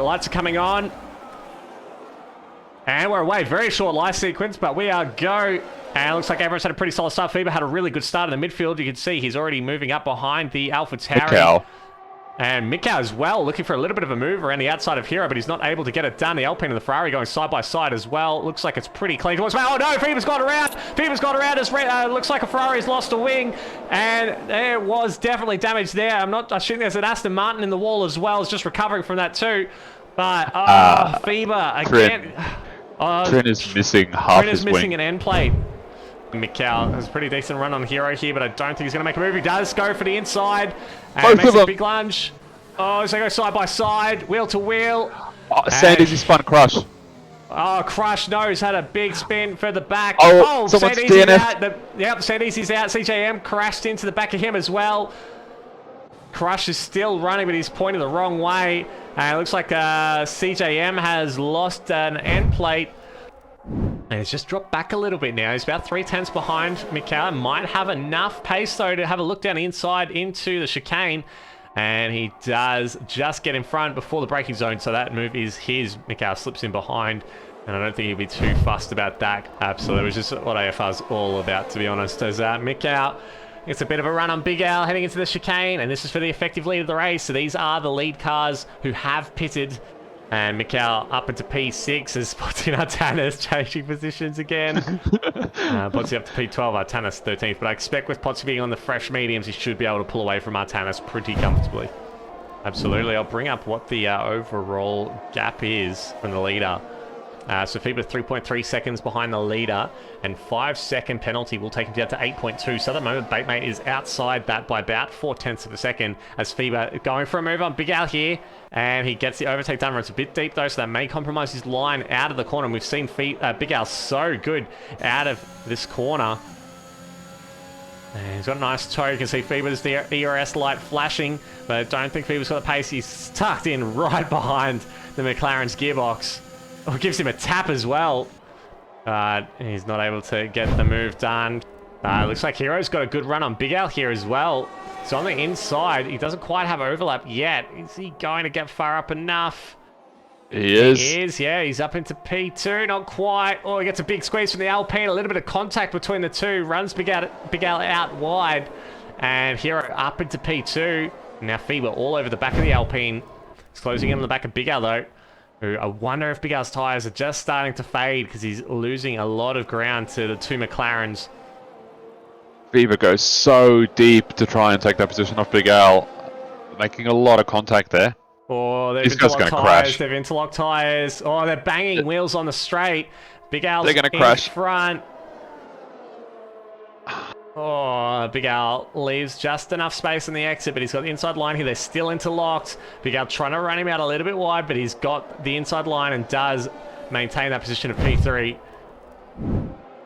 lights are coming on. And we're away. Very short life sequence, but we are go. And it looks like everyone's had a pretty solid start. Fever had a really good start in the midfield. You can see he's already moving up behind the Alpha Tauri. And Mikau as well, looking for a little bit of a move around the outside of Hero, but he's not able to get it done. The Alpine and the Ferrari going side by side as well. Looks like it's pretty clean. Oh no, Fever's got around. Fever's got around. Looks like a Ferrari's lost a wing. And there was definitely damage there. I think there's an Aston Martin in the wall as well. It's just recovering from that too. But, Fever again. Trin is missing half his wing. Missing an end plate. Mikau has a pretty decent run on Hero here, but I don't think he's going to make a move. He does go for the inside. And makes a big lunge. Oh, so they go side by side, wheel to wheel. Oh, Sandy's his fun Crush. Oh, Crush knows had a big spin for the back. Oh, Sandy's out. Yep, Sandy's out. CJM crashed into the back of him as well. Crush is still running, but he's pointing the wrong way. And it looks like CJM has lost an end plate. And it's just dropped back a little bit now. He's about 3/10 behind Mikau. Might have enough pace, though, to have a look down the inside into the chicane. And he does just get in front before the braking zone, so that move is his. Mikau slips in behind, and I don't think he'd be too fussed about that. Absolutely, it was just what AFR's all about, to be honest. As Mikau gets a bit of a run on Big Al heading into the chicane, and this is for the effective lead of the race. So these are the lead cars who have pitted. And Mikau up into P6 as Potsy and Artanis changing positions again. Potsy up to P12, Artanis 13th. But I expect with Potsy being on the fresh mediums, he should be able to pull away from Artanis pretty comfortably. Absolutely. I'll bring up what the overall gap is from the leader. So Fever 3.3 seconds behind the leader, and 5-second penalty will take him down to 8.2. So at the moment, Batemate is outside that by about 0.4 of a second as Fever going for a move on Big Al here, and he gets the overtake done. It's a bit deep though, so that may compromise his line out of the corner. And we've seen Big Al so good out of this corner. And he's got a nice toe. You can see Fever's the ERS light flashing, but I don't think Fever's got the pace. He's tucked in right behind the McLaren's gearbox. Oh, gives him a tap as well. He's not able to get the move done. Looks like Hero's got a good run on Big Al here as well. So on the inside, he doesn't quite have overlap yet. Is he going to get far up enough? He is. He is, yeah. He's up into P2, not quite. Oh, he gets a big squeeze from the Alpine. A little bit of contact between the two. Runs Big Al out wide. And Hero up into P2. Now Fever all over the back of the Alpine. He's closing in on the back of Big Al though. I wonder if Big Al's tyres are just starting to fade because he's losing a lot of ground to the two McLarens. Fever goes so deep to try and take that position off Big Al, making a lot of contact there. Oh, they've interlocked tyres. They've interlocked tyres. Oh, they're banging wheels on the straight. Big Al's in crash. Front. Oh, Big Al leaves just enough space in the exit, but he's got the inside line here. They're still interlocked. Big Al trying to run him out a little bit wide, but he's got the inside line and does maintain that position of P3.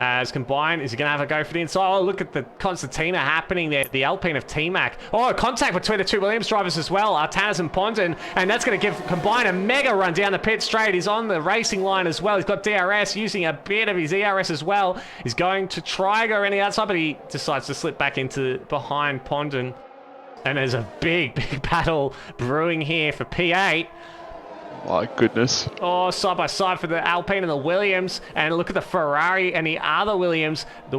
As combined, is he going to have a go for the inside? Oh, look at the concertina happening there. The Alpine of T-Mac. Oh, contact between the two Williams drivers as well, Artanis and Pondon, and that's going to give combined a mega run down the pit straight. He's on the racing line as well. He's got DRS using a bit of his ERS as well. He's going to try go around the outside, but he decides to slip back into behind Pondon. And there's a big, big battle brewing here for P8. My goodness. Oh, side by side for the Alpine and the Williams. And look at the Ferrari and the other Williams. The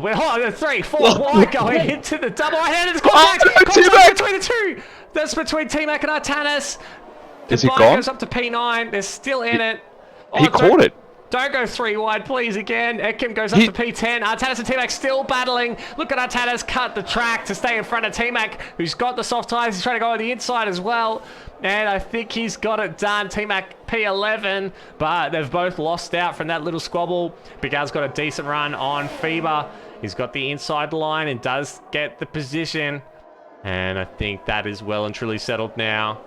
3, 4 wide going into the double. And it's contact between the two. That's between T-Mac and Artanis. Is he gone? Goes up to P9. They're still in it. Oh, he caught it. Don't go 3 wide, please, again. Ekim goes up to P10. Artanis and T-Mac still battling. Look at Artanis cut the track to stay in front of T-Mac, who's got the soft tyres. He's trying to go on the inside as well. And I think he's got it done. T-Mac P11, but they've both lost out from that little squabble. Big Al's got a decent run on Fever. He's got the inside line and does get the position. And I think that is well and truly settled now.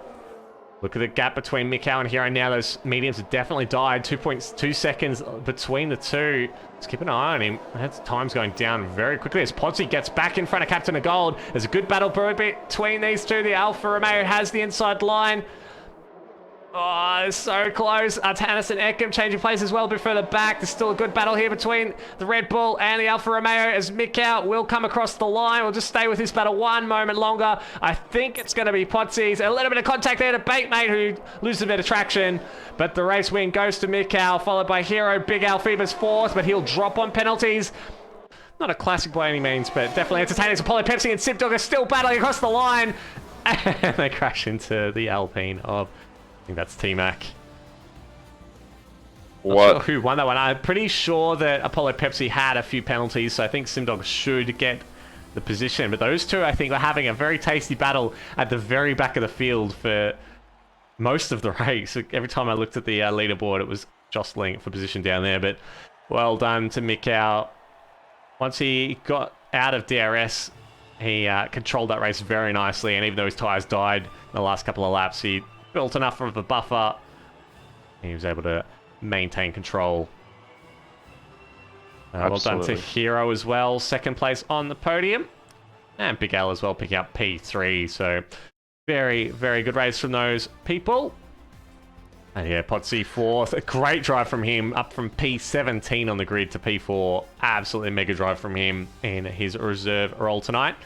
Look at the gap between Mikau and Hero now. Those mediums have definitely died. 2.2 seconds between the two. Let's keep an eye on him. That time's going down very quickly as Podsy gets back in front of Captain of Gold. There's a good battle between these two. The Alfa Romeo has the inside line. Oh, so close. Tannis and Eckham changing places well a bit further back. There's still a good battle here between the Red Bull and the Alfa Romeo as Mikau will come across the line. We'll just stay with this battle one moment longer. I think it's going to be Potsy's. A little bit of contact there to Batemate, who loses a bit of traction. But the race win goes to Mikau, followed by Hero. Big Al Phoebus fourth, but he'll drop on penalties. Not a classic by any means, but definitely entertaining. Apollo Pepsi and Sip Dog are still battling across the line. And they crash into the Alpine of... I think that's T-Mac. What? Not sure who won that one. I'm pretty sure that Apollo Pepsi had a few penalties, so I think Simdog should get the position. But those two, I think, were having a very tasty battle at the very back of the field for most of the race. Every time I looked at the leaderboard, it was jostling for position down there. But well done to Mikau. Once he got out of DRS, he controlled that race very nicely. And even though his tyres died in the last couple of laps, he built enough of a buffer. He was able to maintain control. Well done to Hero as well. Second place on the podium. And Big Al as well, picking up P3. So very, very good race from those people. And yeah, Potsy fourth. A great drive from him, up from P17 on the grid to P4. Absolutely mega drive from him in his reserve role tonight.